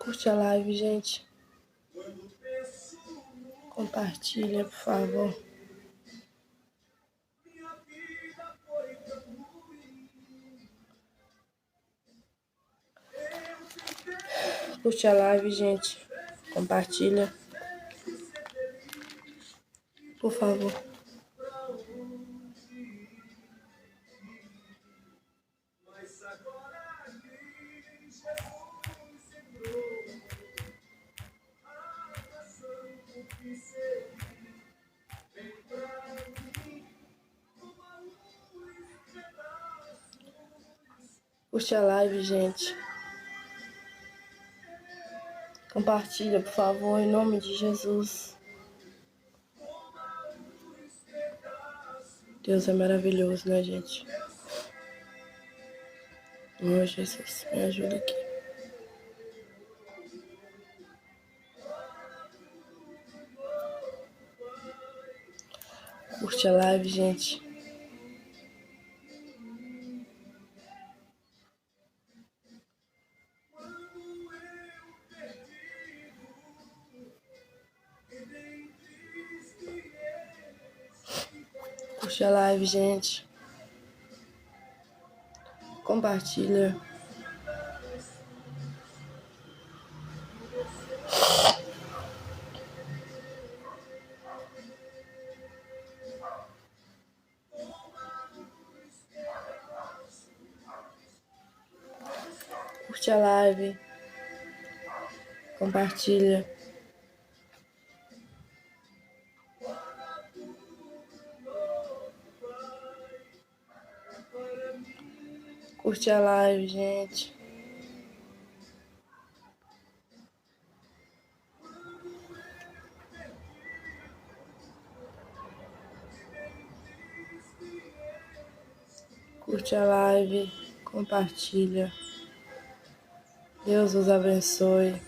Curte a live, gente. Compartilha, por favor. Curte a live, gente. Compartilha. Por favor. Curte a live, gente. Compartilha, por favor, em nome de Jesus. Deus é maravilhoso, né, gente? Meu Jesus, me ajuda aqui. Curte a live, gente. Curte a live, gente. Compartilha. Curte a live. Compartilha. Curte a live, gente. Curte a live. Compartilha. Deus os abençoe.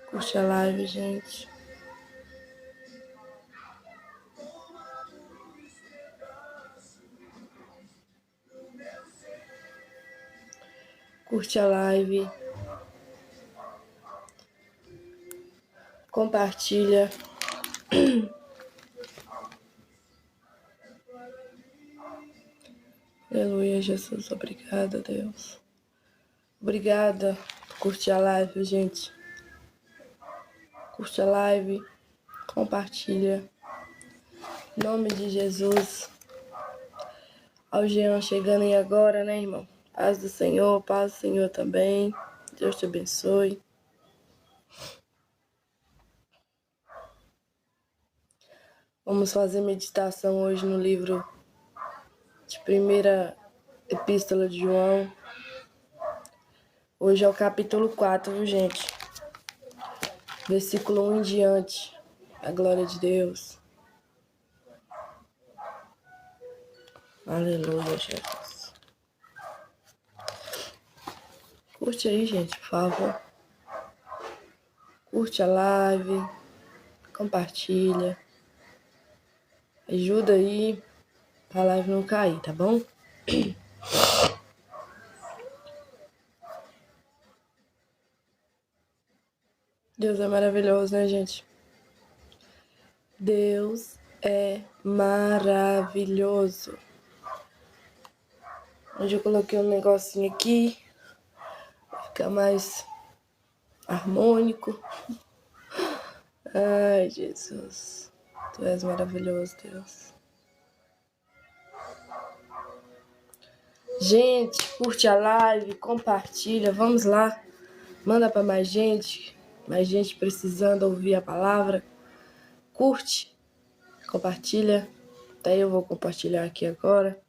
Curte a live, gente. Curte a live. Compartilha. Aleluia, Jesus. Obrigada, Deus. Obrigada por curtir a live, gente. Curte a live. Compartilha. Em nome de Jesus. Ao Jean chegando aí agora, né, irmão? Paz do Senhor também. Deus te abençoe. Vamos fazer meditação hoje no livro de primeira epístola de João. Hoje é o capítulo 4, viu, gente? Versículo 1 em diante. A glória de Deus. Aleluia, Jesus. Curte aí, gente, por favor. Curte a live. Compartilha. Ajuda aí pra live não cair, tá bom? Deus é maravilhoso, né, gente? Deus é maravilhoso. Hoje eu coloquei um negocinho aqui. Vai ficar mais harmônico. Ai, Jesus. Tu és maravilhoso, Deus. Gente, curte a live, compartilha. Vamos lá. Manda pra mais gente. Mais gente precisando ouvir a palavra. Curte. Compartilha. Daí eu vou compartilhar aqui agora.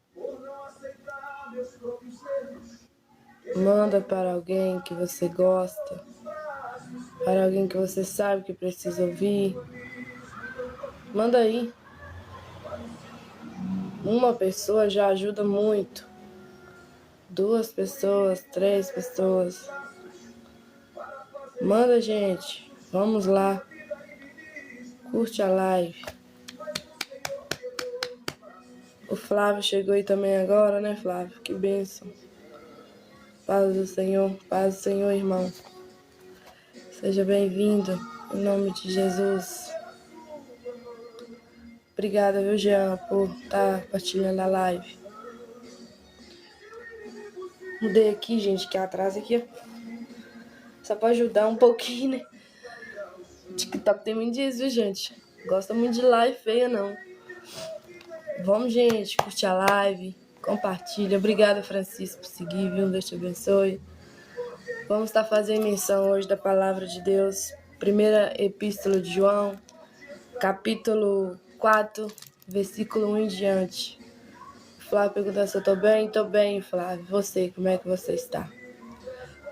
Manda para alguém que você gosta. Para alguém que você sabe que precisa ouvir. Manda aí. Uma pessoa já ajuda muito. 2 pessoas, 3 pessoas. Manda, gente. Vamos lá. Curte a live. O Flávio chegou aí também agora, né, Flávio? Que bênção. Paz do Senhor, irmão. Seja bem-vindo, em nome de Jesus. Obrigada, viu, Jean, por estar partilhando a live. Mudei aqui, gente, que atrás aqui, ó. Só pra ajudar um pouquinho, né? TikTok tem muito disso, viu, gente? Gosta muito de live feia, não. Vamos, gente, curtir a live, compartilha. Obrigada, Francisco, por seguir, viu? Deus te abençoe. Vamos estar fazendo menção hoje da palavra de Deus. Primeira epístola de João, capítulo 4, versículo 1 em diante. Flávio perguntou se eu tô bem. Tô bem, Flávio. Você, como é que você está?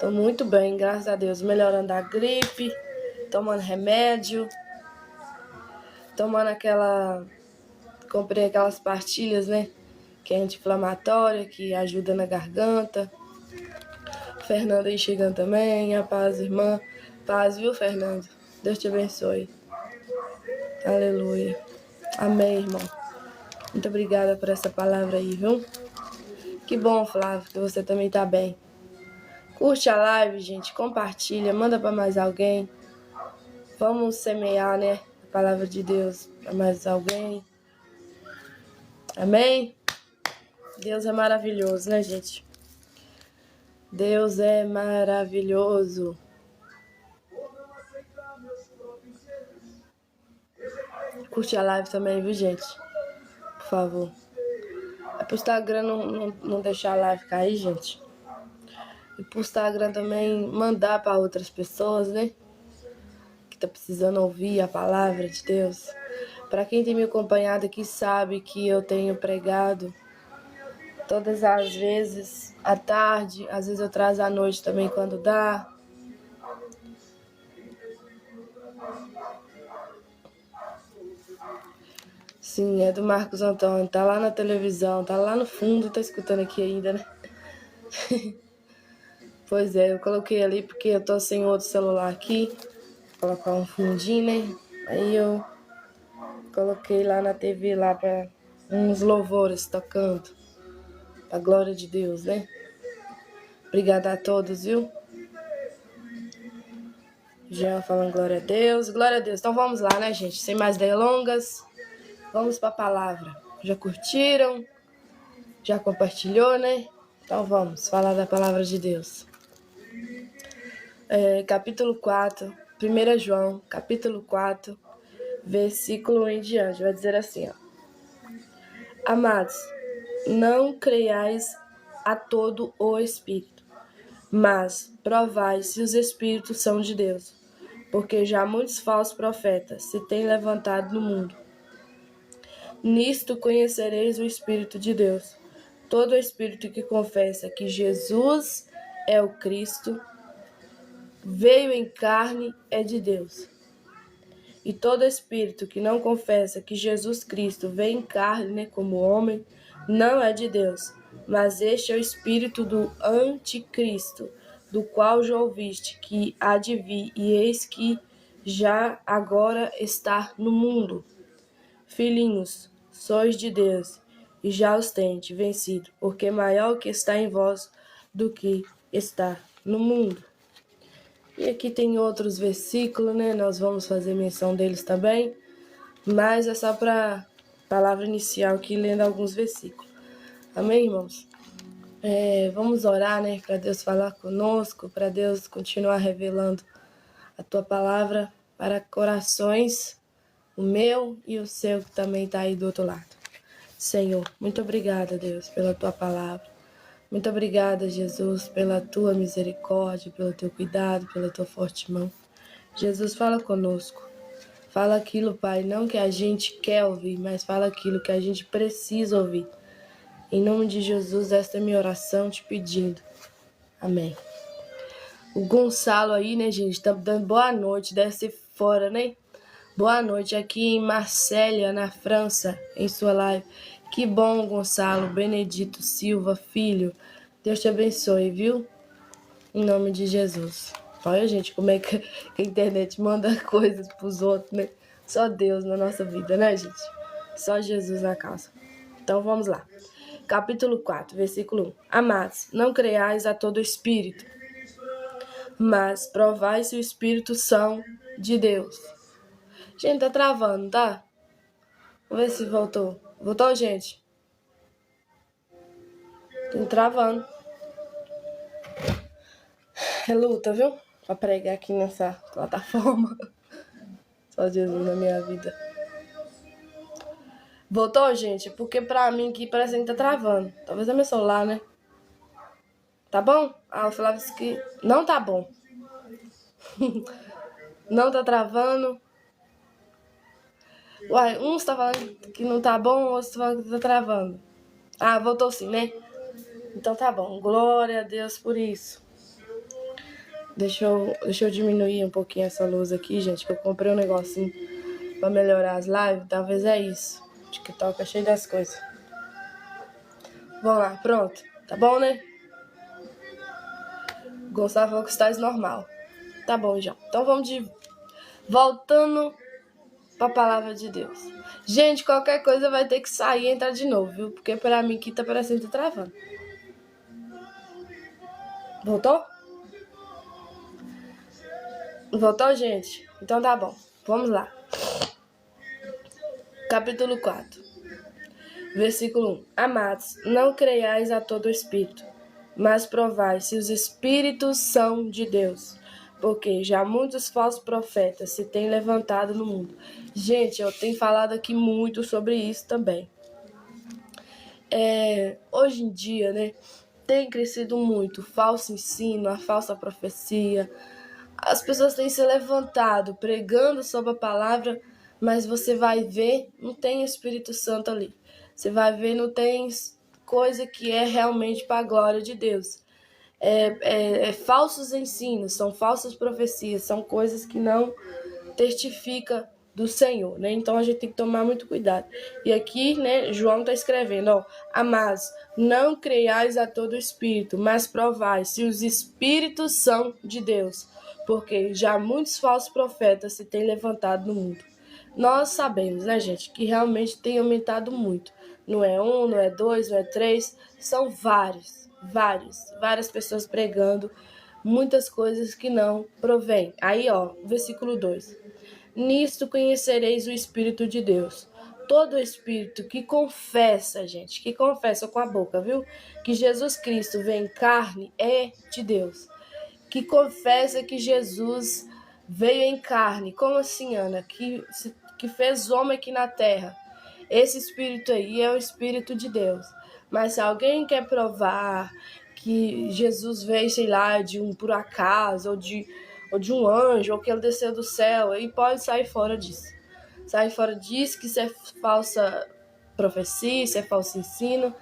Tô muito bem, graças a Deus. Melhorando da gripe, tomando remédio, tomando comprei aquelas pastilhas, né? Que é anti-inflamatória, que ajuda na garganta. Fernanda aí chegando também. A paz, irmã. Paz, viu, Fernando? Deus te abençoe. Aleluia. Amém, irmão. Muito obrigada por essa palavra aí, viu? Que bom, Flávio, que você também tá bem. Curte a live, gente. Compartilha. Manda pra mais alguém. Vamos semear, né? A palavra de Deus pra mais alguém. Amém? Deus é maravilhoso, né, gente? Deus é maravilhoso. Curte a live também, viu, gente? Por favor. É pro Instagram não deixar a live cair, gente. E pro Instagram também mandar para outras pessoas, né? Que tá precisando ouvir a palavra de Deus. Para quem tem me acompanhado aqui sabe que eu tenho pregado todas as vezes à tarde, às vezes eu trago à noite também quando dá. Sim, é do Marcos Antônio, tá lá na televisão, tá lá no fundo, tá escutando aqui ainda, né? Pois é, eu coloquei ali porque eu tô sem outro celular aqui, vou colocar um fundinho, né? Aí eu coloquei lá na TV lá para uns louvores tocando, pra glória de Deus, né? Obrigada a todos, viu? Jean falando glória a Deus, glória a Deus. Então vamos lá, né, gente? Sem mais delongas, vamos pra palavra. Já curtiram? Já compartilhou, né? Então vamos falar da palavra de Deus. Capítulo 4, 1 João, capítulo 4, versículo 1 em diante. Vai dizer assim, ó. Amados, não creiais a todo o Espírito, mas provai se os Espíritos são de Deus, porque já muitos falsos profetas se têm levantado no mundo. Nisto conhecereis o Espírito de Deus. Todo Espírito que confessa que Jesus é o Cristo, veio em carne, é de Deus. E todo Espírito que não confessa que Jesus Cristo veio em carne, né, como homem, não é de Deus. Mas este é o Espírito do Anticristo, do qual já ouviste que há de vir, e eis que já agora está no mundo. Filhinhos, sois de Deus, e já os tendes vencido, porque maior o que está em vós do que está no mundo. E aqui tem outros versículos, né? Nós vamos fazer menção deles também, mas é só para palavra inicial aqui, lendo alguns versículos. Amém, irmãos? Vamos orar, né? Para Deus falar conosco, para Deus continuar revelando a tua palavra para corações, o meu e o seu que também está aí do outro lado. Senhor, muito obrigada, Deus, pela tua palavra. Muito obrigada, Jesus, pela tua misericórdia, pelo teu cuidado, pela tua forte mão. Jesus, fala conosco. Fala aquilo, Pai, não que a gente quer ouvir, mas fala aquilo que a gente precisa ouvir. Em nome de Jesus, esta é a minha oração te pedindo. Amém. O Gonçalo aí, né, gente, tá dando boa noite, deve ser fora, né? Boa noite aqui em Marselha, na França, em sua live. Que bom, Gonçalo, Benedito Silva, filho. Deus te abençoe, viu? Em nome de Jesus. Olha, gente, como é que a internet manda coisas pros outros, né? Só Deus na nossa vida, né, gente? Só Jesus na causa. Então vamos lá. Capítulo 4, versículo 1. Amados, não creiais a todo espírito, mas provai se o espírito são de Deus. Gente, tá travando, tá? Vamos ver se voltou. Voltou, gente? Tô travando. É luta, viu? Pra pregar aqui nessa plataforma. Só Jesus na minha vida. Voltou, gente? Porque pra mim aqui parece que tá travando. Talvez é meu celular, né? Tá bom? Ah, o Flávio disse que não tá bom. Não tá travando. Uai, uns tá falando que não tá bom, outros tá falando que tá travando. Ah, voltou sim, né? Então tá bom. Glória a Deus por isso. Deixa eu diminuir um pouquinho essa luz aqui, gente, que eu comprei um negocinho pra melhorar as lives. Talvez é isso. O TikTok é cheio das coisas. Vamos lá, pronto. Tá bom, né? Gustavo falou que está normal. Tá bom, já. Então vamos voltando pra palavra de Deus. Gente, qualquer coisa vai ter que sair e entrar de novo, viu? Porque pra mim aqui tá parecendo que tá travando. Voltou? Voltou, gente? Então tá bom. Vamos lá. Capítulo 4. Versículo 1. Amados, não creiais a todo espírito, mas provai se os espíritos são de Deus, porque já muitos falsos profetas se têm levantado no mundo. Gente, eu tenho falado aqui muito sobre isso também. Hoje em dia, né, tem crescido muito o falso ensino, a falsa profecia. As pessoas têm se levantado pregando sobre a palavra, mas você vai ver, não tem Espírito Santo ali. Você vai ver, não tem coisa que é realmente para a glória de Deus. Falsos ensinos, são falsas profecias, são coisas que não testificam do Senhor, né? Então a gente tem que tomar muito cuidado. E aqui, né, João está escrevendo, ó, amados, não creiais a todo espírito, mas provai se os espíritos são de Deus, porque já muitos falsos profetas se têm levantado no mundo. Nós sabemos, né, gente, que realmente tem aumentado muito. Não é um, não é dois, não é três, são várias pessoas pregando muitas coisas que não provém. Aí, ó, versículo 2. Nisto conhecereis o Espírito de Deus. Todo espírito que confessa, gente, que confessa com a boca, viu? Que Jesus Cristo vem em carne é de Deus. Que confessa que Jesus veio em carne. Como assim, Ana? Que fez homem aqui na terra. Esse espírito aí é o Espírito de Deus. Mas se alguém quer provar que Jesus veio, sei lá, de um por acaso, ou de um anjo, ou que ele desceu do céu, aí pode sair fora disso. Sai fora disso, que isso é falsa profecia, isso é falso ensino.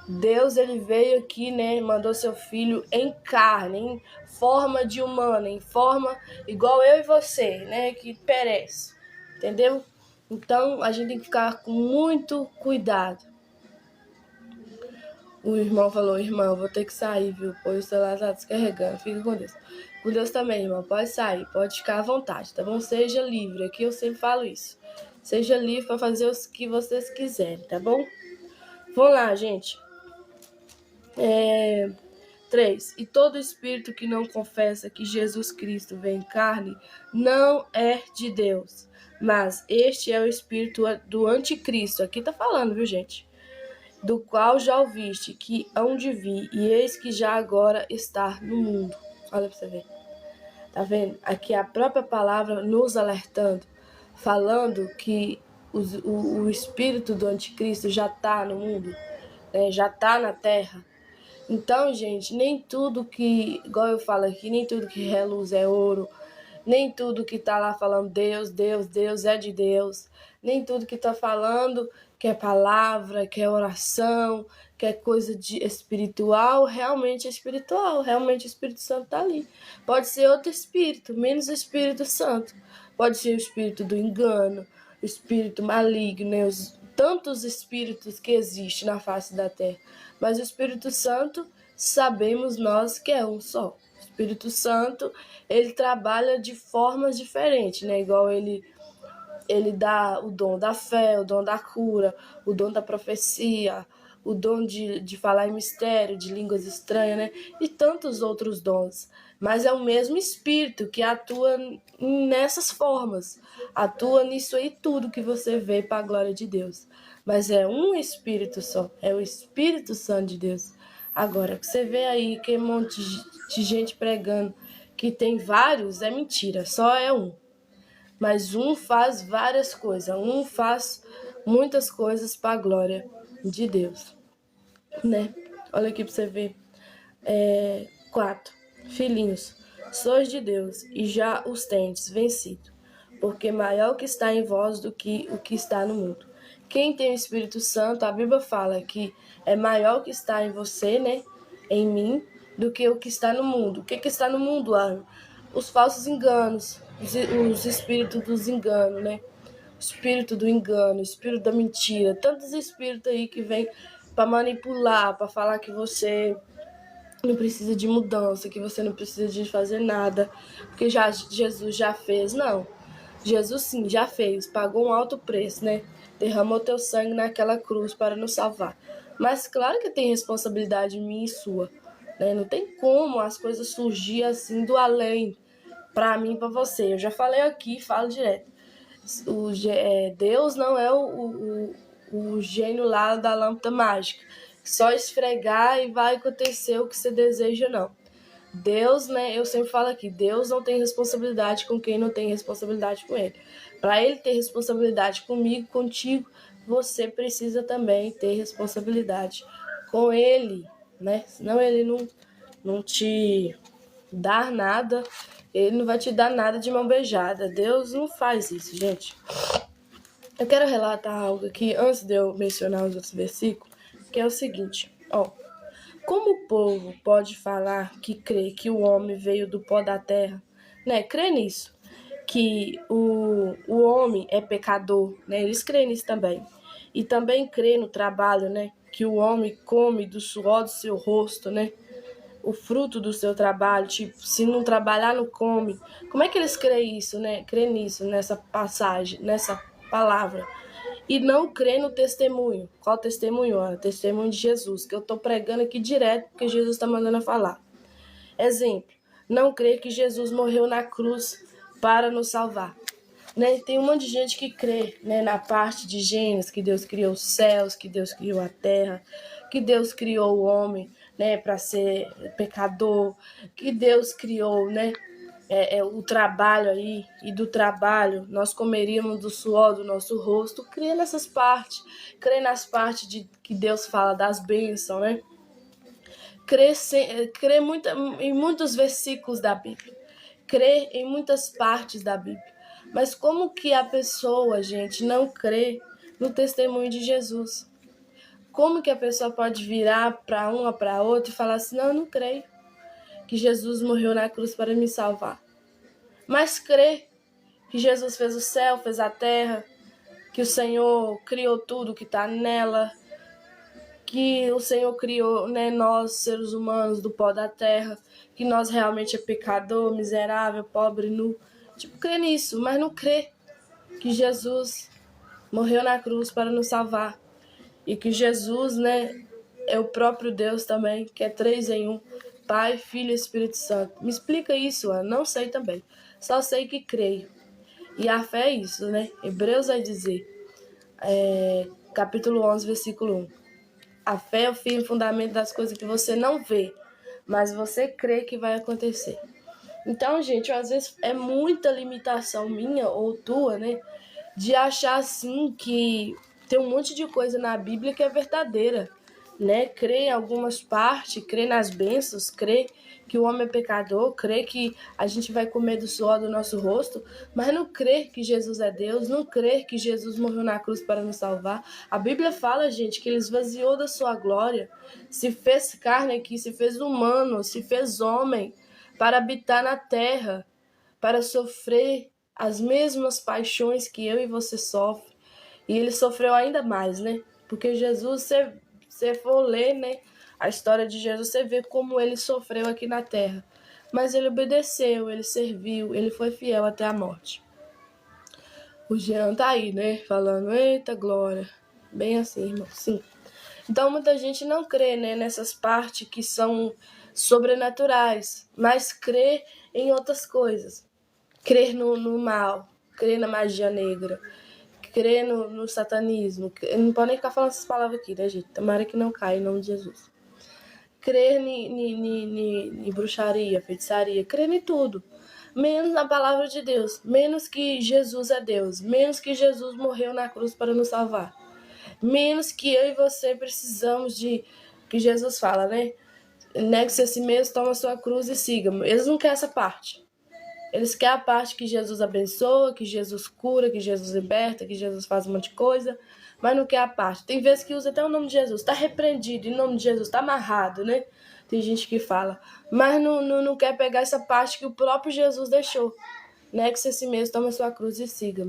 Deus, ele veio aqui, né, mandou seu filho em carne, em forma de humano, em forma igual eu e você, né, que perece, entendeu? Então, a gente tem que ficar com muito cuidado. O irmão falou, irmão, eu vou ter que sair, viu? Pois o celular tá descarregando, fica com Deus. Com Deus também, irmão, pode sair, pode ficar à vontade, tá bom? Seja livre, aqui eu sempre falo isso. Seja livre para fazer o que vocês quiserem, tá bom? Vamos lá, gente. 3. E todo espírito que não confessa que Jesus Cristo vem em carne não é de Deus, mas este é o espírito do anticristo. Aqui tá falando, viu, gente? Do qual já ouviste que hão de vir, e eis que já agora está no mundo. Olha pra você ver. Tá vendo? Aqui a própria palavra nos alertando, falando que o espírito do anticristo já tá no mundo, né? Já tá na terra. Então, gente, nem tudo que, igual eu falo aqui, nem tudo que reluz é ouro, nem tudo que tá lá falando Deus, Deus, Deus é de Deus, nem tudo que tá falando que é palavra, que é oração, que é coisa de espiritual, realmente é espiritual, realmente o Espírito Santo tá ali. Pode ser outro espírito, menos o Espírito Santo. Pode ser o espírito do engano, o espírito maligno, né? Tantos espíritos que existem na face da terra. Mas o Espírito Santo, sabemos nós que é um só. O Espírito Santo, ele trabalha de formas diferentes, né? Igual ele Ele dá o dom da fé, o dom da cura, o dom da profecia, o dom de falar em mistério, de línguas estranhas, né? E tantos outros dons. Mas é o mesmo Espírito que atua nessas formas. Atua nisso aí tudo que você vê para a glória de Deus. Mas é um Espírito só. É o Espírito Santo de Deus. Agora, que você vê aí que um monte de gente pregando que tem vários, é mentira. Só é um. Mas um faz várias coisas, um faz muitas coisas para a glória de Deus, né? Olha aqui para você ver. 4. Filhinhos, sois de Deus e já os tendes vencido, porque maior o que está em vós do que o que está no mundo. Quem tem o Espírito Santo, a Bíblia fala que é maior o que está em você, né? Em mim, do que o que está no mundo. O que está no mundo, Arno? Os falsos enganos, os espíritos dos enganos, né? O espírito do engano, o espírito da mentira, tantos espíritos aí que vêm para manipular, para falar que você não precisa de mudança, que você não precisa de fazer nada, porque Jesus já fez. Não, Jesus sim, já fez, pagou um alto preço, né? Derramou teu sangue naquela cruz para nos salvar. Mas claro que tem responsabilidade minha e sua, né? Não tem como as coisas surgir assim do além, para mim e para você. Eu já falei aqui, falo direto. Deus não é o gênio lá da lâmpada mágica, só esfregar e vai acontecer o que você deseja, não. Deus, né, eu sempre falo aqui, Deus não tem responsabilidade com quem não tem responsabilidade com ele. Para ele ter responsabilidade comigo, contigo, você precisa também ter responsabilidade com ele, né? Senão ele não te dá nada, ele não vai te dar nada de mão beijada. Deus não faz isso, gente. Eu quero relatar algo aqui, antes de eu mencionar os outros versículos, que é o seguinte, ó. Como o povo pode falar que crê que o homem veio do pó da terra, né? Crê nisso, que o homem é pecador, né? Eles creem nisso também. E também crê no trabalho, né? Que o homem come do suor do seu rosto, né? O fruto do seu trabalho, tipo, se não trabalhar, não come. Como é que eles creem isso, né? Crê nisso, nessa passagem, nessa palavra. E não crê no testemunho. Qual testemunho? O testemunho de Jesus, que eu estou pregando aqui direto, porque Jesus está mandando eu falar. Exemplo, não crê que Jesus morreu na cruz para nos salvar. Né? Tem um monte de gente que crê, né, na parte de Gênesis, que Deus criou os céus, que Deus criou a terra, que Deus criou o homem, né, para ser pecador, que Deus criou, né, o trabalho aí, e do trabalho nós comeríamos do suor do nosso rosto. Crê nessas partes, crê nas partes de que Deus fala das bênçãos, né? Crê em muitos versículos da Bíblia, crê em muitas partes da Bíblia. Mas como que a pessoa, gente, não crê no testemunho de Jesus? Como que a pessoa pode virar para uma, para outra e falar assim, não, eu não creio que Jesus morreu na cruz para me salvar. Mas crê que Jesus fez o céu, fez a terra, que o Senhor criou tudo que está nela, que o Senhor criou, né, nós, seres humanos, do pó da terra, que nós realmente é pecador, miserável, pobre, nu. Tipo, crê nisso, mas não crê que Jesus morreu na cruz para nos salvar. E que Jesus, né, é o próprio Deus também, que é 3 em 1, Pai, Filho e Espírito Santo. Me explica isso, Ana. Não sei também. Só sei que creio. E a fé é isso, né? Hebreus vai dizer, capítulo 11, versículo 1. A fé é o fim e o fundamento das coisas que você não vê, mas você crê que vai acontecer. Então, gente, às vezes é muita limitação minha ou tua, né? De achar assim que tem um monte de coisa na Bíblia que é verdadeira, né? Crê em algumas partes, crê nas bênçãos, crê que o homem é pecador, crê que a gente vai comer do suor do nosso rosto, mas não crê que Jesus é Deus, não crê que Jesus morreu na cruz para nos salvar. A Bíblia fala, gente, que ele esvaziou da sua glória, se fez carne aqui, se fez humano, se fez homem para habitar na terra, para sofrer as mesmas paixões que eu e você sofrem. E ele sofreu ainda mais, né? Porque Jesus, se você for ler, né, a história de Jesus, você vê como ele sofreu aqui na terra. Mas ele obedeceu, ele serviu, ele foi fiel até a morte. O Jean tá aí, né? Falando, eita glória. Bem assim, irmão. Sim. Então muita gente não crê, né, nessas partes que são sobrenaturais, mas crê em outras coisas. Crer no mal, crer na magia negra, crer no satanismo. Não pode nem ficar falando essas palavras aqui, né, gente? Tomara que não caia em nome de Jesus. Crer em bruxaria, feitiçaria, crer em tudo. Menos na palavra de Deus, menos que Jesus é Deus, menos que Jesus morreu na cruz para nos salvar. Menos que eu e você precisamos de... que Jesus fala, né? Negue-se a si mesmo, toma a sua cruz e siga. Eles não querem essa parte. Eles querem a parte que Jesus abençoa, que Jesus cura, que Jesus liberta, que Jesus faz um monte de coisa, mas não quer a parte. Tem vezes que usa até o nome de Jesus. Está repreendido em nome de Jesus, está amarrado, né? Tem gente que fala. Mas não quer pegar essa parte que o próprio Jesus deixou. Negue-se a si mesmo, toma a sua cruz e siga.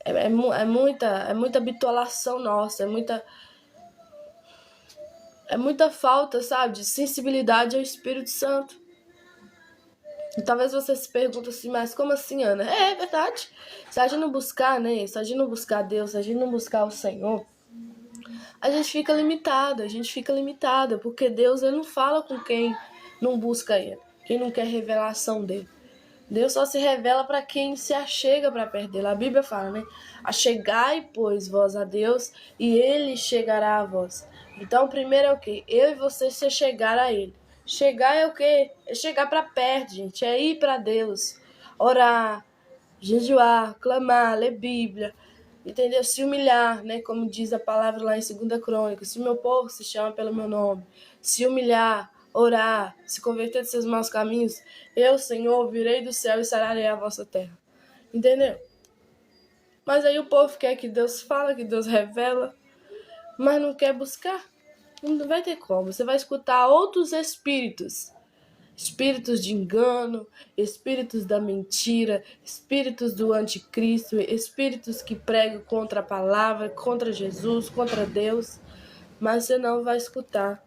É muita bitolação nossa, é muita falta, sabe, de sensibilidade ao Espírito Santo. E talvez você se pergunte assim, mas como assim, Ana? É verdade. Se a gente não buscar, né? Se a gente não buscar Deus, se a gente não buscar o Senhor, a gente fica limitada, porque Deus ele não fala com quem não busca Ele, quem não quer revelação dele. Deus só se revela para quem se achega para perto dele. A Bíblia fala, né? Achegai, pois, vós a Deus, e Ele chegará a vós. Então, primeiro é o quê? Eu e você se chegar a Ele. Chegar é o quê? É chegar para perto, gente. É ir para Deus. Orar, jejuar, clamar, ler Bíblia. Entendeu? Se humilhar, né? Como diz a palavra lá em 2 Crônicas. Se o meu povo se chama pelo meu nome. Se humilhar, orar, se converter dos seus maus caminhos, eu, Senhor, virei do céu e sararei a vossa terra. Entendeu? Mas aí o povo quer que Deus fala, que Deus revela, mas não quer buscar. Não vai ter como. Você vai escutar outros espíritos. Espíritos de engano, espíritos da mentira, espíritos do anticristo, espíritos que pregam contra a palavra, contra Jesus, contra Deus. Mas você não vai escutar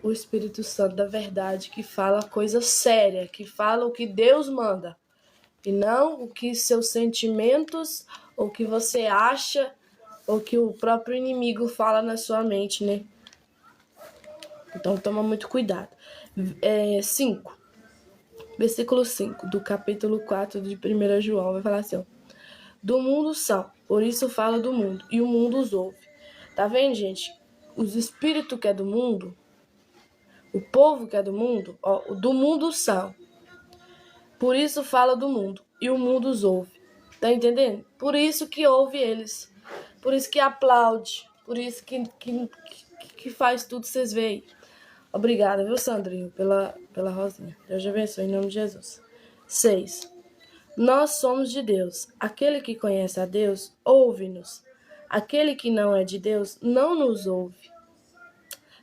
o Espírito Santo da verdade, que fala coisa séria, que fala o que Deus manda, e não o que seus sentimentos, ou que você acha, ou que o próprio inimigo fala na sua mente, né? Então toma muito cuidado. 5, versículo 5 do capítulo 4 de 1 João, vai falar assim, ó, do mundo são, por isso fala do mundo, e o mundo os ouve. Tá vendo, gente? Os espíritos que é do mundo, o povo que é do mundo, ó, do mundo são. Por isso fala do mundo, e o mundo os ouve. Tá entendendo? Por isso que ouve eles. Por isso que aplaude. Por isso que faz tudo que vocês veem. Obrigada, viu, Sandrinho, pela rosinha. Deus abençoe em nome de Jesus. 6. Nós somos de Deus. Aquele que conhece a Deus, ouve-nos. Aquele que não é de Deus, não nos ouve.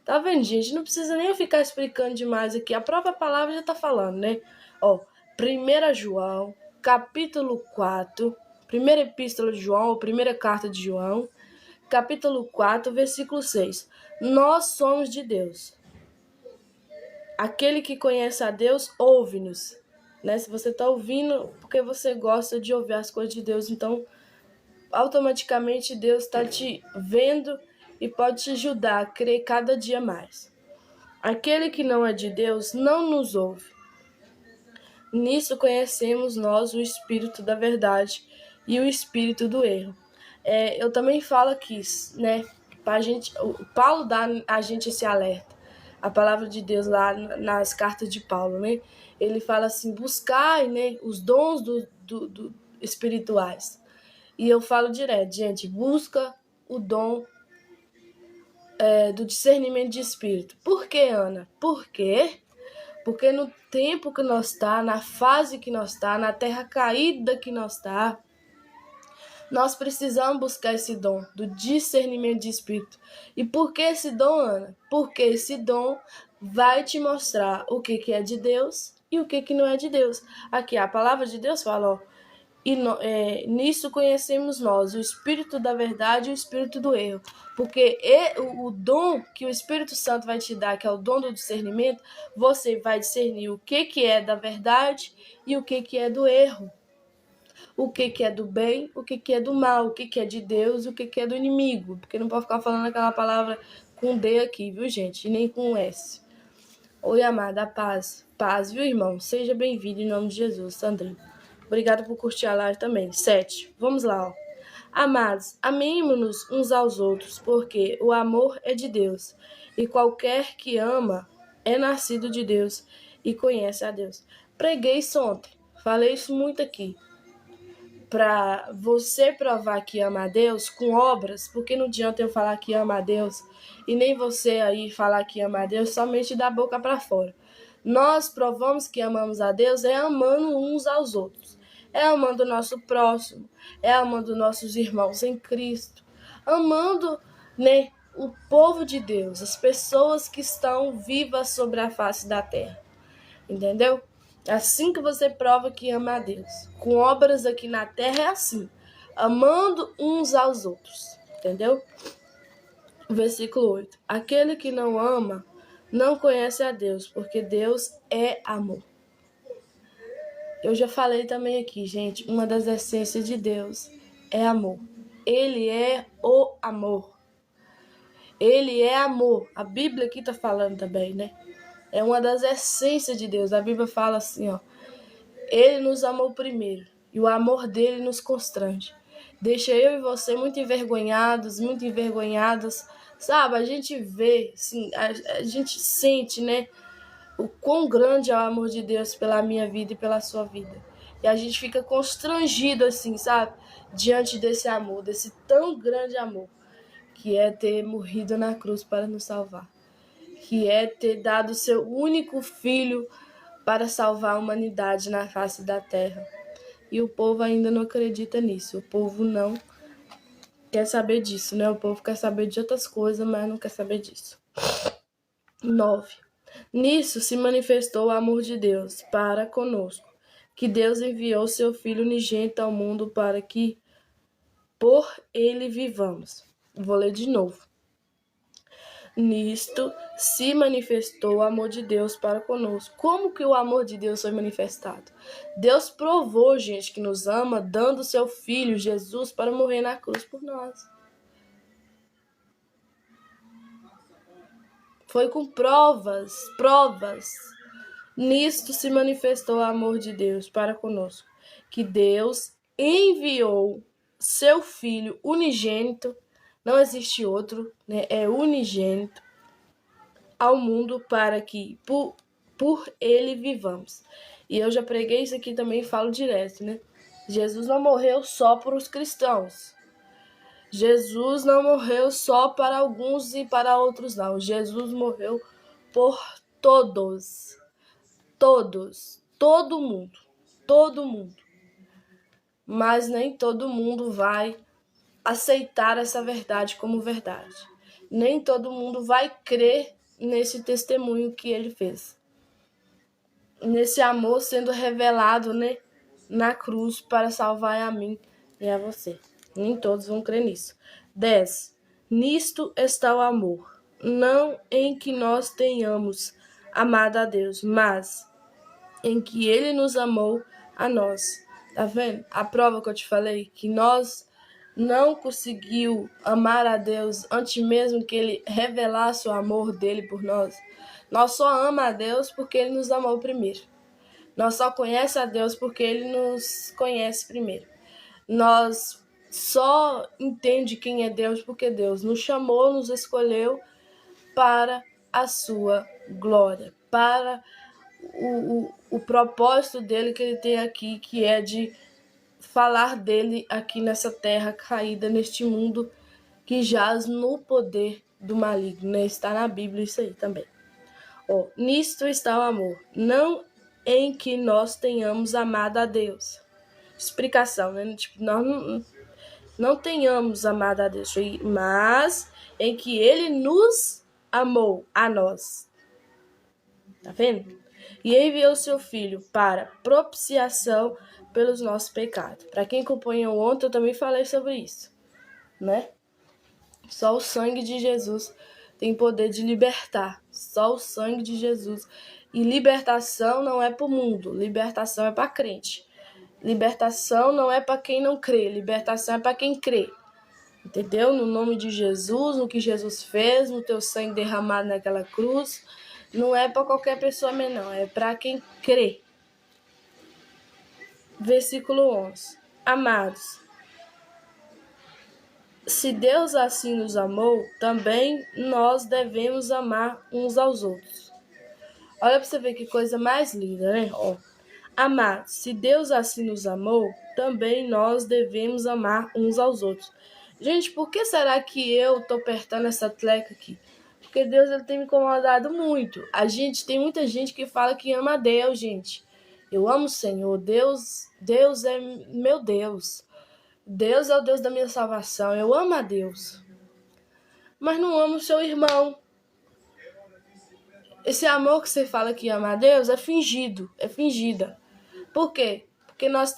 Tá vendo, gente? Não precisa nem eu ficar explicando demais aqui. A própria palavra já tá falando, né? Ó, 1 João, capítulo 4, primeira epístola de João, ou primeira carta de João, capítulo 4, versículo 6. Nós somos de Deus. Aquele que conhece a Deus, ouve-nos. Né? Se você tá ouvindo, porque você gosta de ouvir as coisas de Deus, então automaticamente Deus está te vendo e pode te ajudar a crer cada dia mais. Aquele que não é de Deus não nos ouve. Nisso conhecemos nós o espírito da verdade e o espírito do erro. Eu também falo aqui, né? Pra gente, o Paulo dá a gente esse alerta. A palavra de Deus lá nas cartas de Paulo, né? Ele fala assim, buscai, né, os dons do espirituais. E eu falo direto, gente, busca o dom do discernimento de espírito. Por que, Ana? Por quê? Porque no tempo que nós está, na fase que nós está, na terra caída que nós está, nós precisamos buscar esse dom do discernimento de espírito. E por que esse dom, Ana? Porque esse dom vai te mostrar o que é de Deus e o que não é de Deus. Aqui, a palavra de Deus fala, ó, nisso conhecemos nós, o Espírito da verdade e o Espírito do erro. Porque o dom que o Espírito Santo vai te dar, que é o dom do discernimento, você vai discernir o que é da verdade e o que é do erro. o que é do bem, o que é do mal, o que é de Deus, o que é do inimigo. Porque não pode ficar falando aquela palavra com D aqui, viu, gente? E nem com S. Oi, amada, paz. Paz, viu, irmão? Seja bem-vindo em nome de Jesus, Sandrinho. Obrigado por curtir a live também. 7. Vamos lá, ó. Amados, amemo-nos uns aos outros, porque o amor é de Deus. E qualquer que ama é nascido de Deus e conhece a Deus. Preguei isso ontem. Falei isso muito aqui. Para você provar que ama a Deus com obras, porque não adianta eu falar que ama a Deus e nem você aí falar que ama a Deus somente da boca para fora. Nós provamos que amamos a Deus amando uns aos outros, amando o nosso próximo, amando nossos irmãos em Cristo, amando, né, o povo de Deus, as pessoas que estão vivas sobre a face da terra. Entendeu? Assim que você prova que ama a Deus. Com obras aqui na terra é assim. Amando uns aos outros. Entendeu? Versículo 8. Aquele que não ama não conhece a Deus, porque Deus é amor. Eu já falei também aqui, gente, uma das essências de Deus é amor. Ele é o amor. Ele é amor. A Bíblia aqui está falando também, né? É uma das essências de Deus. A Bíblia fala assim, ó. Ele nos amou primeiro e o amor dele nos constrange. Deixa eu e você muito envergonhados, muito envergonhadas. Sabe, a gente vê, assim, a gente sente, né, o quão grande é o amor de Deus pela minha vida e pela sua vida. E a gente fica constrangido, assim, sabe, diante desse amor, desse tão grande amor, que é ter morrido na cruz para nos salvar. Que é ter dado seu único filho para salvar a humanidade na face da terra. E o povo ainda não acredita nisso. O povo não quer saber disso, né? O povo quer saber de outras coisas, mas não quer saber disso. 9. Nisso se manifestou o amor de Deus para conosco, que Deus enviou seu Filho unigênito ao mundo para que por ele vivamos. Vou ler de novo. Nisto se manifestou o amor de Deus para conosco. Como que o amor de Deus foi manifestado? Deus provou, gente, que nos ama, dando seu Filho, Jesus, para morrer na cruz por nós. Foi com provas. Nisto se manifestou o amor de Deus para conosco, que Deus enviou seu Filho unigênito, não existe outro, né? É unigênito, ao mundo para que por ele vivamos. E eu já preguei isso aqui também e falo direto, né? Jesus não morreu só para os cristãos. Jesus não morreu só para alguns e para outros não. Jesus morreu por todos. Todos. Todo mundo. Todo mundo. Mas nem todo mundo vai aceitar essa verdade como verdade. Nem todo mundo vai crer nesse testemunho que ele fez. Nesse amor sendo revelado, né, na cruz para salvar a mim e a você. Nem todos vão crer nisso. 10. Nisto está o amor, não em que nós tenhamos amado a Deus, mas em que ele nos amou a nós. Tá vendo? A prova que eu te falei, que nós não conseguiu amar a Deus antes mesmo que ele revelasse o amor dele por nós. Nós só amamos a Deus porque ele nos amou primeiro. Nós só conhecemos a Deus porque ele nos conhece primeiro. Nós só entendemos quem é Deus porque Deus nos chamou, nos escolheu para a sua glória, para o propósito dele que ele tem aqui, que é de falar dele aqui nessa terra caída, neste mundo que jaz no poder do maligno, né? Está na Bíblia isso aí também. Nisto está o amor, não em que nós tenhamos amado a Deus. Explicação, né? Tipo, nós não tenhamos amado a Deus, mas em que ele nos amou a nós. Tá vendo? E enviou seu Filho para propiciação pelos nossos pecados. Para quem acompanhou ontem, eu também falei sobre isso, né? Só o sangue de Jesus tem poder de libertar. Só o sangue de Jesus. E libertação não é para o mundo, libertação é para crente. Libertação não é para quem não crê, libertação é para quem crê. Entendeu? No nome de Jesus, no que Jesus fez, no teu sangue derramado naquela cruz. Não é para qualquer pessoa não, é para quem crê. Versículo 11. Amados, se Deus assim nos amou, também nós devemos amar uns aos outros. Olha para você ver que coisa mais linda, né? Ó. Amados, se Deus assim nos amou, também nós devemos amar uns aos outros. Gente, por que será que eu tô apertando essa tecla aqui? Porque Deus ele tem me incomodado muito. Tem muita gente que fala que ama a Deus, gente. Eu amo o Senhor. Deus é meu Deus. Deus é o Deus da minha salvação. Eu amo a Deus. Mas não amo o seu irmão. Esse amor que você fala que ama a Deus é fingido, é fingida. Por quê? Porque nós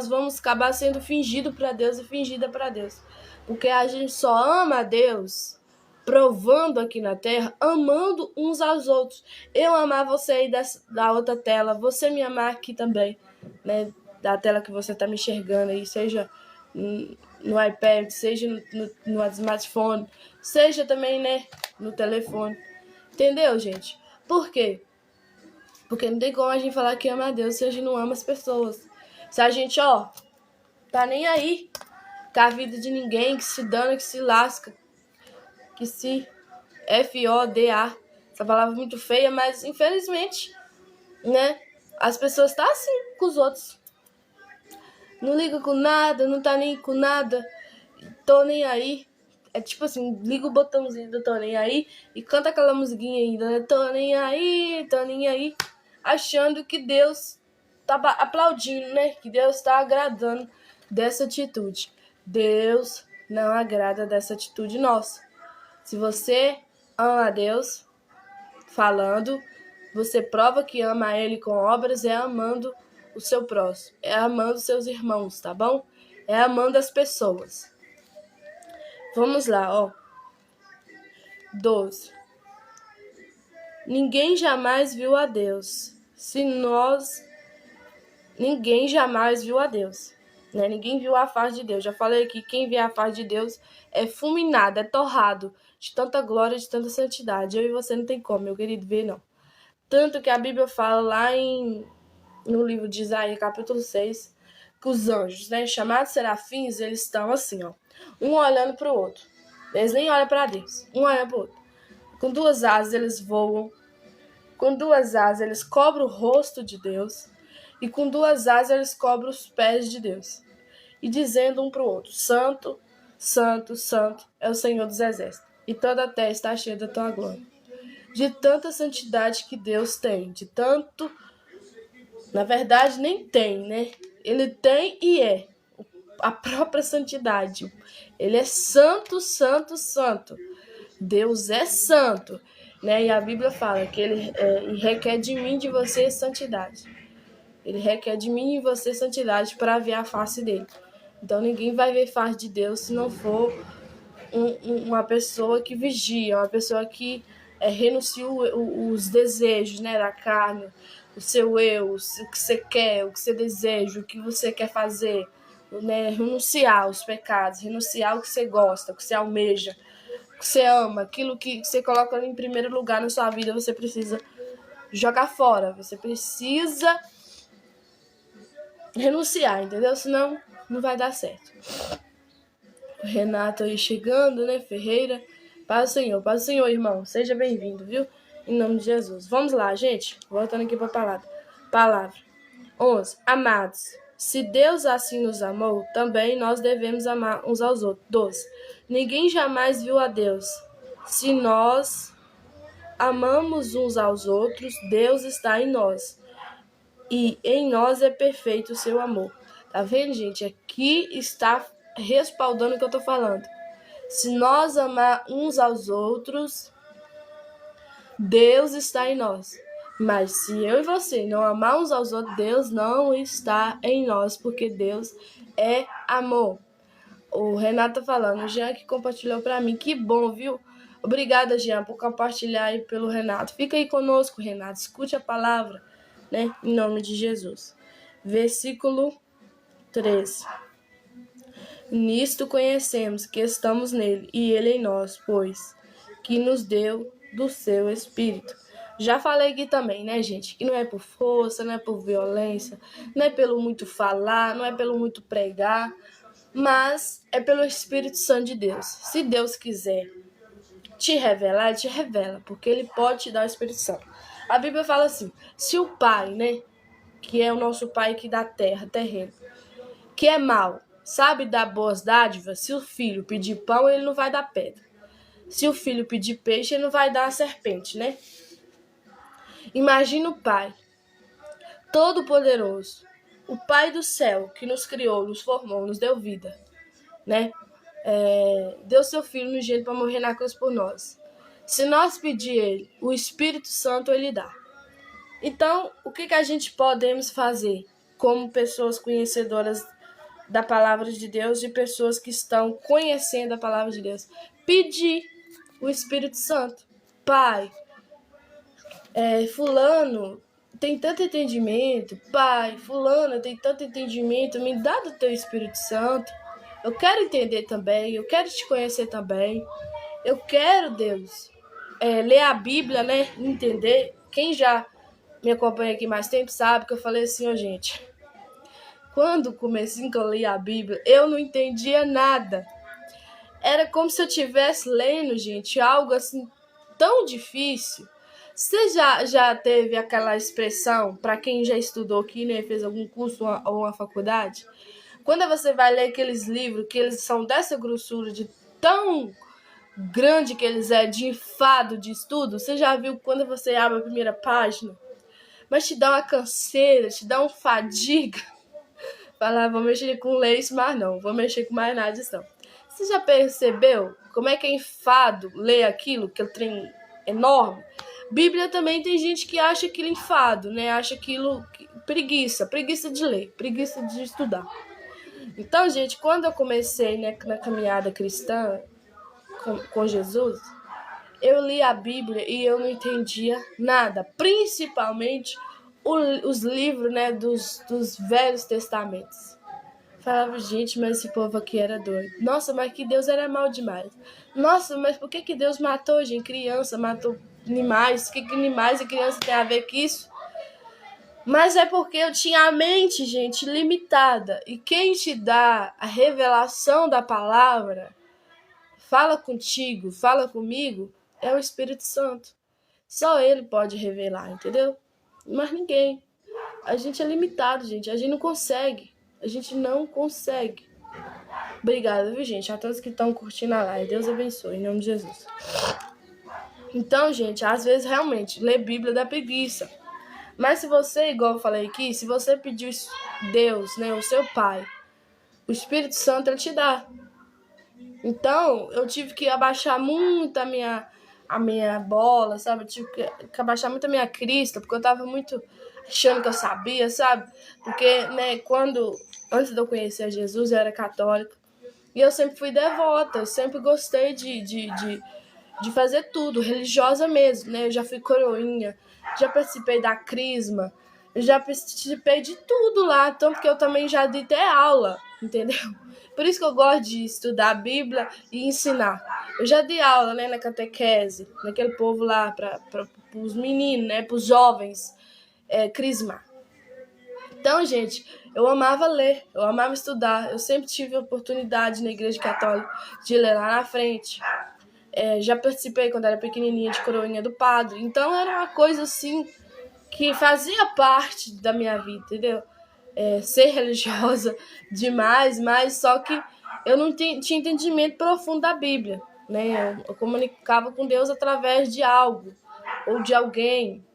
vamos acabar sendo fingido para Deus e fingida para Deus. Porque a gente só ama a Deus provando aqui na terra, amando uns aos outros. Eu amar você aí da outra tela, você me amar aqui também, né? Da tela que você tá me enxergando aí, seja no iPad, seja no smartphone, seja também, né, no telefone. Entendeu, gente? Por quê? Porque não tem como a gente falar que ama a Deus se a gente não ama as pessoas. Se a gente, tá nem aí com a vida de ninguém, que se dana, que se lasca, que se F-O-D-A. Essa palavra é muito feia, mas infelizmente, né? As pessoas tá assim com os outros. Não liga com nada, não tá nem com nada. Tô nem aí. É tipo assim, liga o botãozinho do tô nem aí e canta aquela musiquinha ainda, né? Tô nem aí. Achando que Deus tá aplaudindo, né? Que Deus tá agradando dessa atitude. Deus não agrada dessa atitude nossa. Se você ama a Deus falando, você prova que ama Ele com obras, é amando o seu próximo, é amando seus irmãos, tá bom? É amando as pessoas. Vamos lá, 12. Ninguém jamais viu a Deus. Ninguém jamais viu a Deus. Né? Ninguém viu a face de Deus. Já falei aqui, quem vê a face de Deus é fulminado, é torrado de tanta glória, de tanta santidade. Eu e você não tem como, meu querido, ver não. Tanto que a Bíblia fala lá no livro de Isaías, capítulo 6, que os anjos, né, chamados serafins, eles estão assim, um olhando para o outro. Eles nem olham para Deus, um olha para o outro. Com duas asas eles voam, com duas asas eles cobrem o rosto de Deus, e com duas asas eles cobrem os pés de Deus. E dizendo um para o outro, Santo, Santo, Santo é o Senhor dos Exércitos, e toda a terra está cheia da tua glória. De tanta santidade que Deus tem, de tanto... Na verdade, nem tem, né? Ele tem e é a própria santidade. Ele é santo, santo, santo. Deus é santo, né? E a Bíblia fala que ele requer de mim, de você, santidade. Ele requer de mim e você santidade para ver a face dele. Então ninguém vai ver a face de Deus se não for uma pessoa que vigia, uma pessoa que renuncia os desejos, né, da carne, o seu eu, o que você quer, o que você deseja, o que você quer fazer, né, renunciar os pecados, renunciar o que você gosta, o que você almeja, o que você ama, aquilo que você coloca em primeiro lugar na sua vida, você precisa jogar fora, você precisa renunciar, entendeu? Senão não vai dar certo. O Renato aí chegando, né, Ferreira. Paz do Senhor, irmão. Seja bem-vindo, viu? Em nome de Jesus. Vamos lá, gente. Voltando aqui para a palavra. 11. Amados, se Deus assim nos amou, também nós devemos amar uns aos outros. 12. Ninguém jamais viu a Deus. Se nós amamos uns aos outros, Deus está em nós. E em nós é perfeito o seu amor. Tá vendo, gente? Aqui está respaldando o que eu tô falando. Se nós amar uns aos outros, Deus está em nós. Mas se eu e você não amar uns aos outros, Deus não está em nós, porque Deus é amor. O Renato tá falando, o Jean que compartilhou para mim, que bom, viu? Obrigada, Jean, por compartilhar aí pelo Renato. Fica aí conosco, Renato, escute a palavra, né? Em nome de Jesus. Versículo 3. Nisto conhecemos que estamos nele e ele em nós, pois que nos deu do seu Espírito. Já falei aqui também, né, gente, que não é por força, não é por violência, não é pelo muito falar, não é pelo muito pregar, mas é pelo Espírito Santo de Deus. Se Deus quiser te revelar, ele te revela, porque ele pode te dar o Espírito Santo. A Bíblia fala assim, se o Pai, né, que é o nosso Pai aqui da terra, terreno, que é mau, sabe dar boas dádivas, se o filho pedir pão, ele não vai dar pedra. Se o filho pedir peixe, ele não vai dar a serpente, né? Imagina o Pai, todo-poderoso, o Pai do céu, que nos criou, nos formou, nos deu vida, né? Deu seu filho no jeito para morrer na cruz por nós. Se nós pedir ele, o Espírito Santo ele dá. Então, o que a gente podemos fazer como pessoas conhecedoras da palavra de Deus, de pessoas que estão conhecendo a palavra de Deus? Pedir o Espírito Santo. Pai, fulano tem tanto entendimento, pai, fulana tem tanto entendimento, me dá do teu Espírito Santo. Eu quero entender também, eu quero te conhecer também. Eu quero, Deus, ler a Bíblia, né, entender. Quem já me acompanha aqui mais tempo sabe que eu falei assim, gente, quando comecei a ler a Bíblia, eu não entendia nada. Era como se eu estivesse lendo, gente, algo assim tão difícil. Você já teve aquela expressão, para quem já estudou aqui, né, fez algum curso ou uma faculdade? Quando você vai ler aqueles livros, que eles são dessa grossura, de tão grande que eles de enfado de estudo, você já viu quando você abre a primeira página? Mas te dá uma canseira, te dá uma fadiga. Falar, vou mexer com leite, mas não, vou mexer com mais nada disso não. Você já percebeu como é que é enfado ler aquilo, que é um trem enorme? Bíblia também tem gente que acha aquilo enfado, né? Acha aquilo preguiça de ler, preguiça de estudar. Então, gente, quando eu comecei, né, na caminhada cristã com Jesus, eu li a Bíblia e eu não entendia nada, principalmente os livros, né, dos Velhos Testamentos. Falava, gente, mas esse povo aqui era doido. Nossa, mas que Deus era mal demais. Nossa, mas por que Deus matou, gente? Criança, matou animais. O que animais e criança tem a ver com isso? Mas é porque eu tinha a mente, gente, limitada. E quem te dá a revelação da palavra, fala contigo, fala comigo, é o Espírito Santo. Só ele pode revelar, entendeu? Mas ninguém. A gente é limitado, gente. A gente não consegue. A gente não consegue. Obrigada, viu, gente? A todos que estão curtindo a live. Deus abençoe, em nome de Jesus. Então, gente, às vezes, realmente, ler Bíblia dá preguiça. Mas se você, igual eu falei aqui, se você pedir Deus, né, o seu Pai, o Espírito Santo, ele te dá. Então, eu tive que abaixar muito a minha bola, sabe? Eu tive que abaixar muito a minha crista, porque eu tava muito achando que eu sabia, sabe? Porque, né, antes de eu conhecer Jesus, eu era católica. E eu sempre fui devota, eu sempre gostei de fazer tudo, religiosa mesmo, né? Eu já fui coroinha, já participei da crisma, eu já participei de tudo lá, tanto que eu também já dei até aula, entendeu? Por isso que eu gosto de estudar a Bíblia e ensinar. Eu já dei aula, né, na catequese, naquele povo lá, para os meninos, né, para os jovens, crisma. Então, gente, eu amava ler, eu amava estudar. Eu sempre tive a oportunidade na igreja católica de ler lá na frente. Já participei, quando era pequenininha, de coroinha do padre. Então, era uma coisa, assim, que fazia parte da minha vida, entendeu? Ser religiosa demais, mas só que eu não tinha entendimento profundo da Bíblia, né? Eu comunicava com Deus através de algo ou de alguém.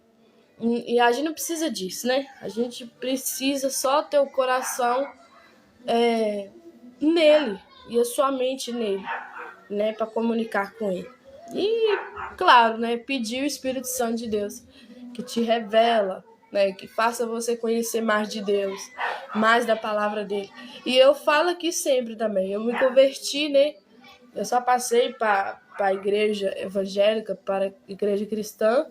E a gente não precisa disso, né? A gente precisa só ter o coração nele e a sua mente nele, né? Para comunicar com ele. E, claro, né? Pedir o Espírito Santo de Deus que te revela, né? Que faça você conhecer mais de Deus, mais da palavra dele. E eu falo aqui sempre também, eu me converti, né? Eu só passei para a igreja evangélica, para a igreja cristã.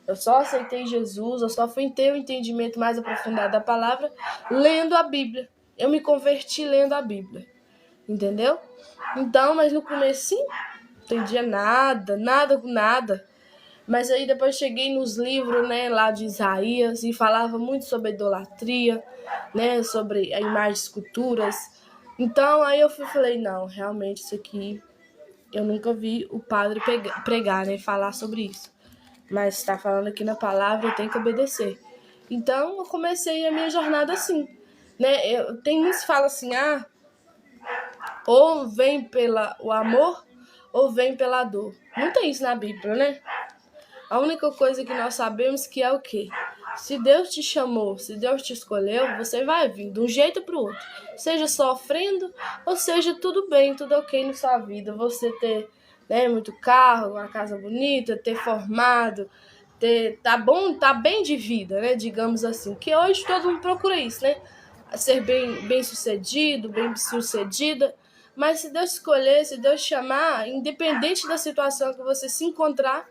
Eu só aceitei Jesus, eu só fui ter o entendimento mais aprofundado da palavra lendo a Bíblia. eu me converti lendo a Bíblia, entendeu? Então, mas no comecinho, não entendia nada. Mas aí depois cheguei nos livros, né, lá de Isaías, e falava muito sobre a idolatria, né, sobre a imagem de esculturas. Então aí eu falei, não, realmente isso aqui, eu nunca vi o padre pregar, né, falar sobre isso. Mas está falando aqui na palavra, eu tenho que obedecer. Então eu comecei a minha jornada assim, né? Tem muitos que falam assim, ou vem pelo amor, ou vem pela dor. Não tem isso na Bíblia, né? A única coisa que nós sabemos que é o quê? Se Deus te chamou, se Deus te escolheu, você vai vir de um jeito para o outro. Seja sofrendo, ou seja tudo bem, tudo ok na sua vida. Você ter, né, muito carro, uma casa bonita, ter formado, tá bem de vida, né? Digamos assim. Que hoje todo mundo procura isso, né? Ser bem sucedido, bem sucedida. Mas se Deus escolher, se Deus chamar, independente da situação que você se encontrar,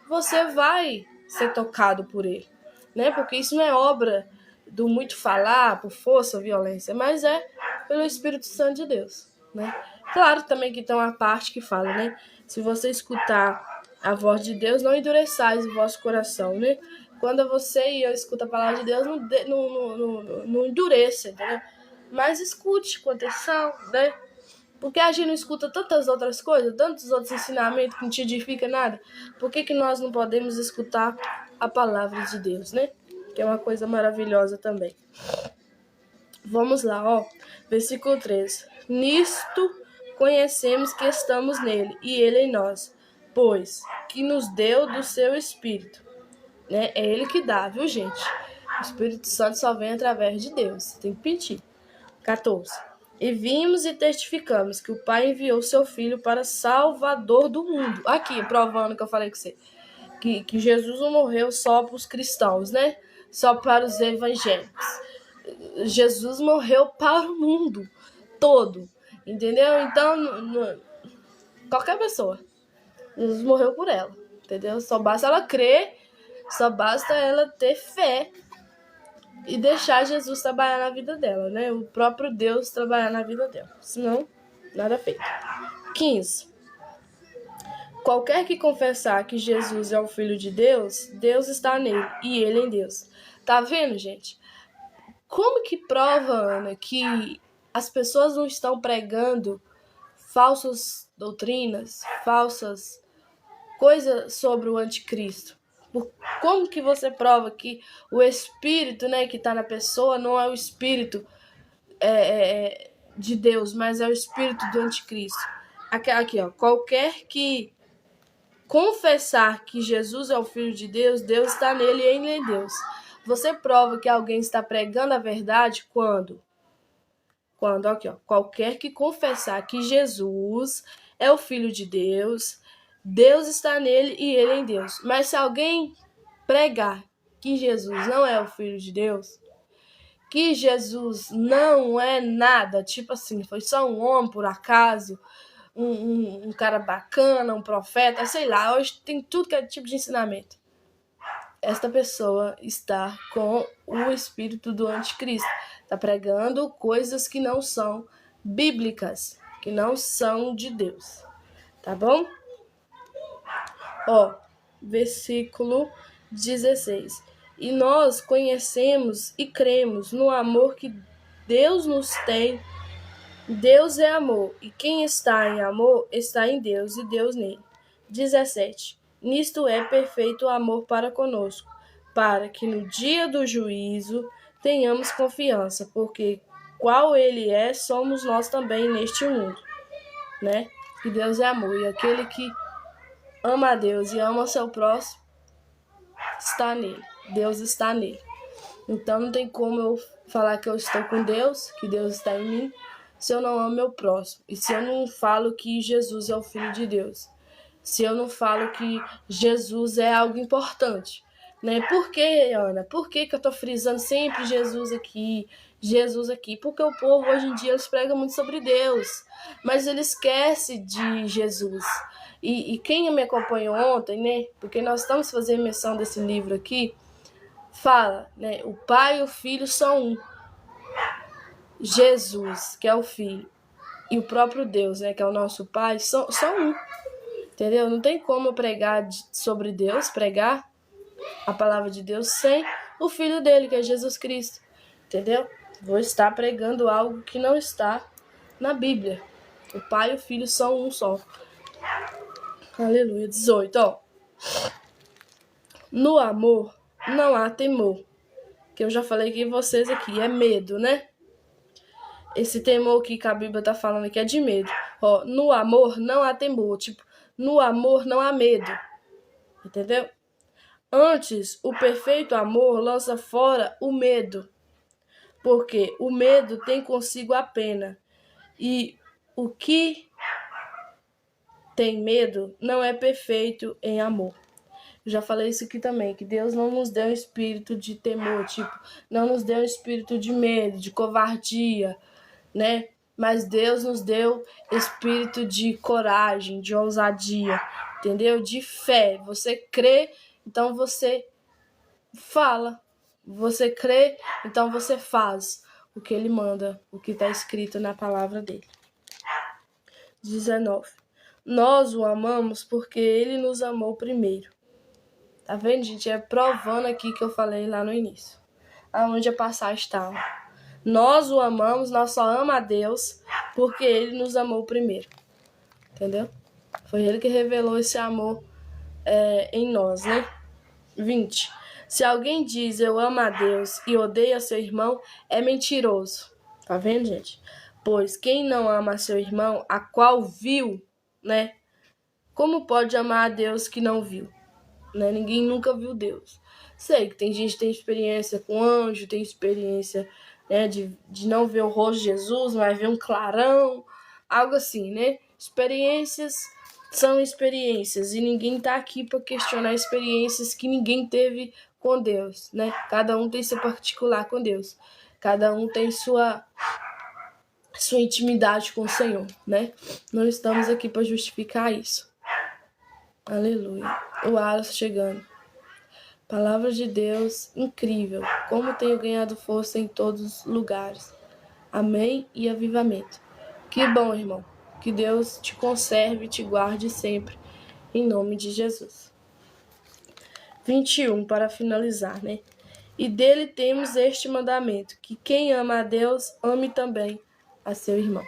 você vai ser tocado por ele, né? Porque isso não é obra do muito falar, por força ou violência, mas é pelo Espírito Santo de Deus, né? Claro também que tem uma parte que fala, né? Se você escutar a voz de Deus, não endureçais o vosso coração, né? Quando você e eu escuto a palavra de Deus, não endureça, entendeu? Mas escute com atenção, né? Porque a gente não escuta tantas outras coisas, tantos outros ensinamentos que não te edifica nada. Por que nós não podemos escutar a palavra de Deus, né? Que é uma coisa maravilhosa também. Vamos lá, ó. Versículo 3. Nisto conhecemos que estamos nele, e ele em nós, pois que nos deu do seu Espírito. Né? É ele que dá, viu, gente? O Espírito Santo só vem através de Deus. Você tem que pedir. 14. E vimos e testificamos que o Pai enviou seu Filho para Salvador do mundo. Aqui, provando que eu falei com você. Que Jesus não morreu só para os cristãos, né? Só para os evangélicos. Jesus morreu para o mundo todo. Entendeu? Então, qualquer pessoa. Jesus morreu por ela. Entendeu? Só basta ela crer, só basta ela ter fé e deixar Jesus trabalhar na vida dela, né? O próprio Deus trabalhar na vida dela. Senão, nada feito. 15. Qualquer que confessar que Jesus é o Filho de Deus, Deus está nele e ele em Deus. Tá vendo, gente? Como que prova, Ana, que as pessoas não estão pregando falsas doutrinas, falsas coisas sobre o anticristo? Como que você prova que o espírito, né, que está na pessoa não é o espírito de Deus, mas é o espírito do anticristo? Aqui, ó. Qualquer que confessar que Jesus é o Filho de Deus, Deus está nele e ele em Deus. Você prova que alguém está pregando a verdade quando, aqui, ó, qualquer que confessar que Jesus é o Filho de Deus, Deus está nele e ele em Deus. Mas se alguém pregar que Jesus não é o Filho de Deus, que Jesus não é nada, tipo assim, foi só um homem por acaso, um cara bacana, um profeta, sei lá, hoje tem tudo que é tipo de ensinamento. Esta pessoa está com o espírito do anticristo, está pregando coisas que não são bíblicas, que não são de Deus, tá bom? Ó, versículo 16. E nós conhecemos e cremos no amor que Deus nos tem. Deus é amor, e quem está em amor está em Deus e Deus nele. 17. Nisto é perfeito o amor para conosco, para que no dia do juízo tenhamos confiança, porque qual ele é, somos nós também neste mundo, né? Que Deus é amor, e aquele que ama a Deus e ama o seu próximo está nele. Deus está nele. Então não tem como eu falar que eu estou com Deus, que Deus está em mim, se eu não amo meu próximo. E se eu não falo que Jesus é o Filho de Deus. Se eu não falo que Jesus é algo importante. Né? Por que, Ana? Por que eu estou frisando sempre Jesus aqui? Jesus aqui? Porque o povo hoje em dia eles pregam muito sobre Deus. Mas ele esquece de Jesus. E quem me acompanhou ontem, né? Porque nós estamos fazendo menção desse livro aqui, fala, né? O Pai e o Filho são um. Jesus, que é o Filho, e o próprio Deus, né, que é o nosso Pai, são um. Entendeu? Não tem como pregar sobre Deus, pregar a palavra de Deus sem o Filho dele, que é Jesus Cristo. Entendeu? Vou estar pregando algo que não está na Bíblia. O Pai e o Filho são um só. Aleluia. 18, ó. No amor não há temor. Que eu já falei com vocês aqui, é medo, né? Esse temor que a Bíblia tá falando aqui é de medo. Ó, no amor não há temor. Tipo, no amor não há medo. Entendeu? Antes, o perfeito amor lança fora o medo. Porque o medo tem consigo a pena. E o que tem medo não é perfeito em amor. Eu já falei isso aqui também, que Deus não nos deu um espírito de temor, tipo, não nos deu um espírito de medo, de covardia, né? Mas Deus nos deu espírito de coragem, de ousadia, entendeu? De fé. Você crê, então você fala. Você crê, então você faz o que ele manda, o que está escrito na palavra dele. 19. Nós o amamos porque ele nos amou primeiro. Tá vendo, gente? É provando aqui que eu falei lá no início. Aonde a passagem estava. Nós o amamos, nós só amamos a Deus porque ele nos amou primeiro. Entendeu? Foi ele que revelou esse amor em nós, né? 20. Se alguém diz eu amo a Deus e odeia seu irmão, é mentiroso. Tá vendo, gente? Pois quem não ama seu irmão, a qual viu, né? Como pode amar a Deus que não viu? Né? Ninguém nunca viu Deus. Sei que tem gente que tem experiência com anjo, tem experiência, né, de não ver o rosto de Jesus, mas ver um clarão, algo assim, né? Experiências são experiências e ninguém tá aqui para questionar experiências que ninguém teve com Deus, né? Cada um tem seu particular com Deus. Cada um tem sua intimidade com o Senhor, né? Não estamos aqui para justificar isso. Aleluia. O Aras chegando. Palavra de Deus incrível. Como tenho ganhado força em todos os lugares. Amém e avivamento. Que bom, irmão. Que Deus te conserve e te guarde sempre. Em nome de Jesus. 21, para finalizar, né? E dele temos este mandamento, que quem ama a Deus, ame também a seu irmão.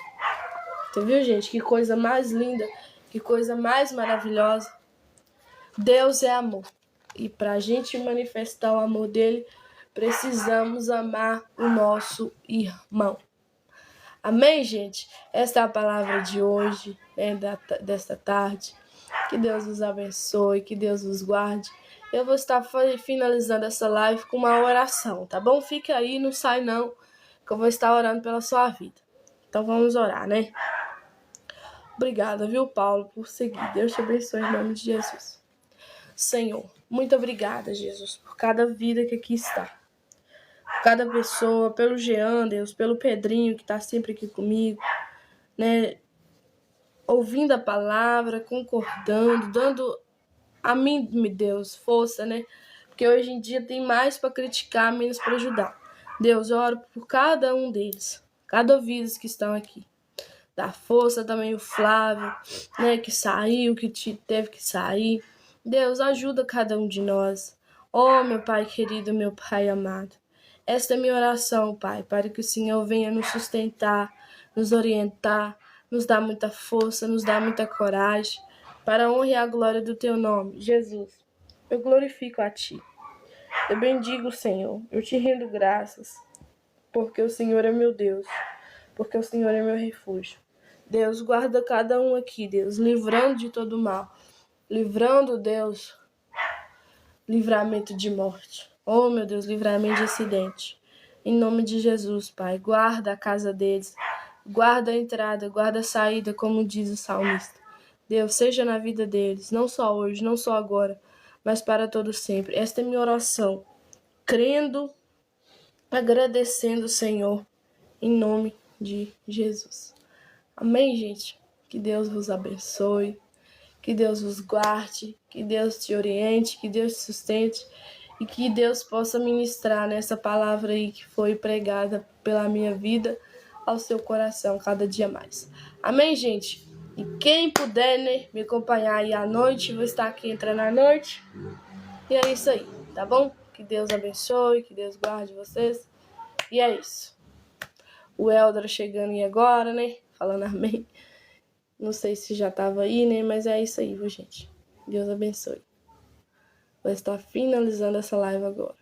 Você viu, gente? Que coisa mais linda, que coisa mais maravilhosa. Deus é amor. E para a gente manifestar o amor dele, precisamos amar o nosso irmão. Amém, gente? Esta é a palavra de hoje, né, desta tarde. Que Deus os abençoe, que Deus os guarde. Eu vou estar finalizando essa live com uma oração, tá bom? Fica aí, não sai não, que eu vou estar orando pela sua vida. Então vamos orar, né? Obrigada, viu, Paulo, por seguir. Deus te abençoe em nome de Jesus. Senhor, muito obrigada, Jesus, por cada vida que aqui está. Por cada pessoa, pelo Jean, Deus, pelo Pedrinho, que está sempre aqui comigo, né? Ouvindo a palavra, concordando, dando a mim, Deus, força, né? Porque hoje em dia tem mais para criticar, menos para ajudar. Deus, eu oro por cada um deles, cada vida que estão aqui. Dá força também o Flávio, né? Que saiu, que teve que sair. Deus, ajuda cada um de nós. Oh, meu Pai querido, meu Pai amado. Esta é minha oração, Pai, para que o Senhor venha nos sustentar, nos orientar, nos dar muita força, nos dar muita coragem, para a honra e a glória do Teu nome. Jesus, eu glorifico a Ti. Eu bendigo o Senhor, eu te rendo graças, porque o Senhor é meu Deus, porque o Senhor é meu refúgio. Deus, guarda cada um aqui, Deus, livrando de todo mal, livrando, Deus, livramento de morte. Oh, meu Deus, livramento de acidente. Em nome de Jesus, Pai, guarda a casa deles, guarda a entrada, guarda a saída, como diz o salmista. Deus, seja na vida deles, não só hoje, não só agora, mas para todo sempre. Esta é minha oração, crendo, agradecendo o Senhor, em nome de Jesus. Amém, gente? Que Deus vos abençoe, que Deus vos guarde, que Deus te oriente, que Deus te sustente e que Deus possa ministrar nessa palavra aí que foi pregada pela minha vida ao seu coração cada dia mais. Amém, gente? E quem puder, né, me acompanhar aí à noite, vou estar aqui entrando à noite. E é isso aí, tá bom? Que Deus abençoe, que Deus guarde vocês. E é isso. O Eldra chegando aí agora, né? Falando amém. Não sei se já tava aí, né? Mas é isso aí, viu, gente? Deus abençoe. Vou estar finalizando essa live agora.